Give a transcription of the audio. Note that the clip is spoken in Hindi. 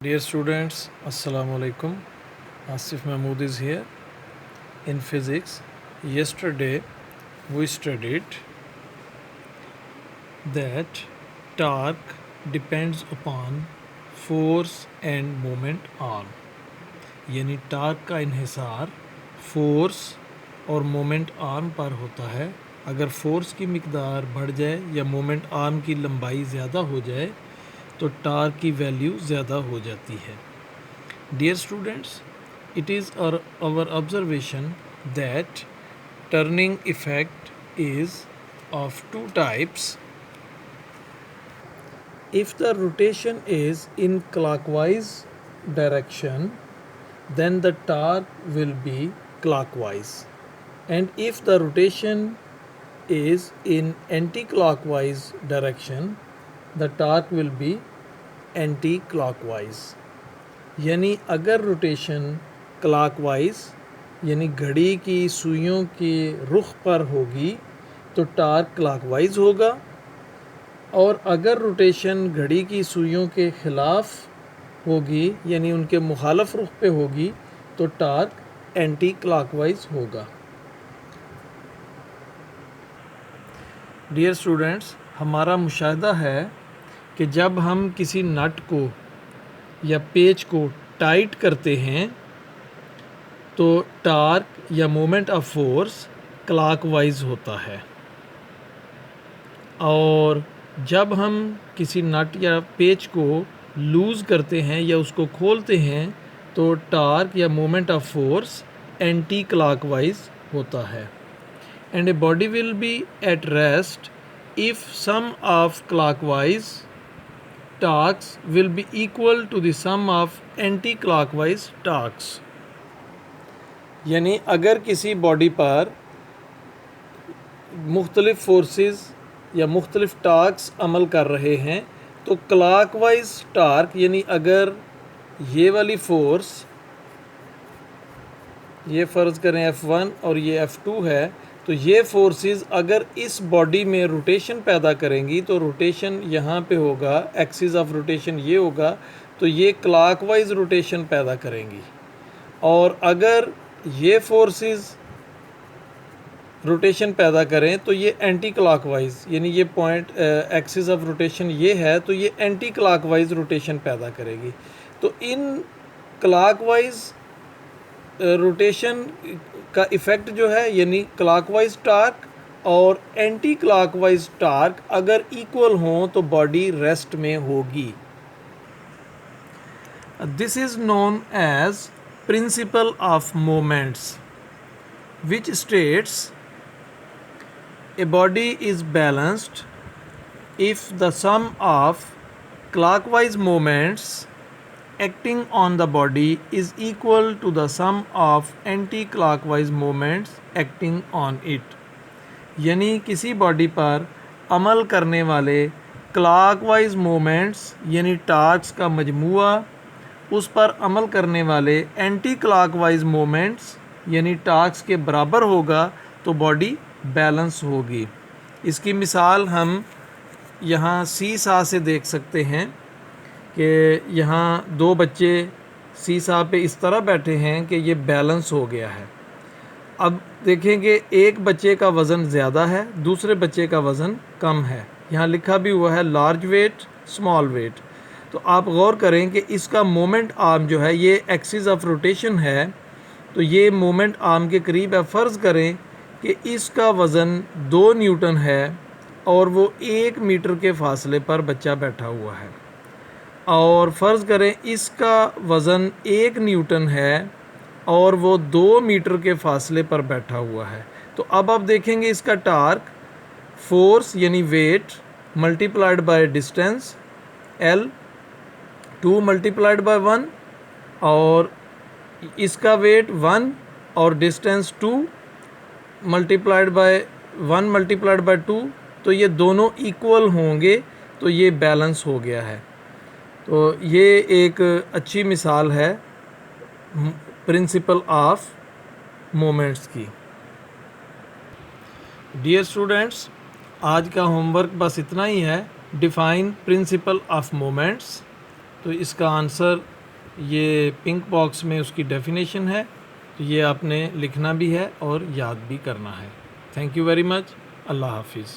Dear students, Assalamu alaikum. Asif Mahmood is here. In physics, yesterday we studied that torque depends upon force and moment arm. यानी टार्क का इन्हिसार फोर्स और मोमेंट आर्म पर होता है. अगर फोर्स की मिकदार बढ़ जाए या मोमेंट आर्म की लंबाई ज़्यादा हो जाए तो टार्क की वैल्यू ज़्यादा हो जाती है. Dear students, it is our observation that turning effect is of two types. If the rotation is in clockwise direction, then the torque will be clockwise. And if the rotation is in anti-clockwise direction, the torque will be anti-clockwise. यानी अगर रोटेशन क्लॉकवाइज यानी घड़ी की सुइयों के रुख पर होगी तो टार्क क्लॉकवाइज होगा, और अगर रोटेशन घड़ी की सुइयों के ख़िलाफ़ होगी यानी उनके मुखालफ रुख पे होगी तो टार्क एंटी क्लॉकवाइज होगा. डियर स्टूडेंट्स, हमारा मुशाहिदा है कि जब हम किसी नट को या पेच को टाइट करते हैं तो टार्क या मोमेंट ऑफ फोर्स क्लॉकवाइज होता है, और जब हम किसी नट या पेच को लूज़ करते हैं या उसको खोलते हैं तो टार्क या moment of force anti clockwise होता है. And a body will be at rest if sum of clockwise torques will be equal to the sum of anti-clockwise torques. यानी अगर किसी बॉडी पर मुख्तलिफ फोर्सेस या मुख्तलिफ टार्क्स अमल कर रहे हैं तो क्लॉकवाइज टार्क यानी अगर ये वाली फोर्स, ये फ़र्ज़ करें F1 और ये F2 है, तो ये फोर्सेस अगर इस बॉडी में रोटेशन पैदा करेंगी तो रोटेशन यहाँ पे होगा, एक्सिस ऑफ रोटेशन ये होगा, तो ये क्लॉकवाइज रोटेशन पैदा करेंगी. और अगर ये फोर्सेस रोटेशन पैदा करें तो ये एंटी क्लॉकवाइज यानी ये पॉइंट एक्सिस ऑफ रोटेशन ये है तो ये एंटी क्लॉकवाइज रोटेशन पैदा करेगी. तो इन क्लॉकवाइज रोटेशन का इफ़ेक्ट जो है यानी क्लॉकवाइज टार्क और एंटी क्लॉकवाइज टार्क अगर इक्वल हों तो बॉडी रेस्ट में होगी. This is known as principle of moments which states a body is balanced if the sum of clockwise moments acting on the body is equal to the sum of anti-clockwise moments acting on it. यानी किसी बॉडी पर अमल करने वाले क्लॉकवाइज मोमेंट्स यानी टार्क्स का मजमूआ उस पर अमल करने वाले एंटी क्लॉकवाइज मोमेंट्स यानी टार्क्स के बराबर होगा तो बॉडी बैलेंस होगी. इसकी मिसाल हम यहाँ सीसा से देख सकते हैं कि यहाँ दो बच्चे सीसा पे इस तरह बैठे हैं कि ये बैलेंस हो गया है. अब देखेंगे एक बच्चे का वज़न ज़्यादा है, दूसरे बच्चे का वज़न कम है. यहाँ लिखा भी हुआ है लार्ज वेट स्मॉल वेट. तो आप गौर करें कि इसका मोमेंट आर्म जो है ये एक्सिस ऑफ रोटेशन है, तो ये मोमेंट आर्म के करीब है. फ़र्ज़ करें कि इसका वज़न 2 न्यूटन है और वो 1 मीटर के फासले पर बच्चा बैठा हुआ है, और फ़र्ज़ करें इसका वज़न 1 न्यूटन है और वो 2 मीटर के फासले पर बैठा हुआ है. तो अब आप देखेंगे इसका टार्क फोर्स यानी weight multiplied by distance L 2 multiplied by 1, और इसका वेट 1 और distance 2 multiplied by 1 multiplied by 2, तो ये दोनों इक्वल होंगे तो ये बैलेंस हो गया है. तो ये एक अच्छी मिसाल है प्रिंसिपल ऑफ मोमेंट्स की. डियर स्टूडेंट्स, आज का होमवर्क बस इतना ही है. Define principal of moments. तो इसका आंसर ये पिंक बॉक्स में उसकी डेफिनेशन है, तो ये आपने लिखना भी है और याद भी करना है। Thank you very much. अल्लाह हाफिज़।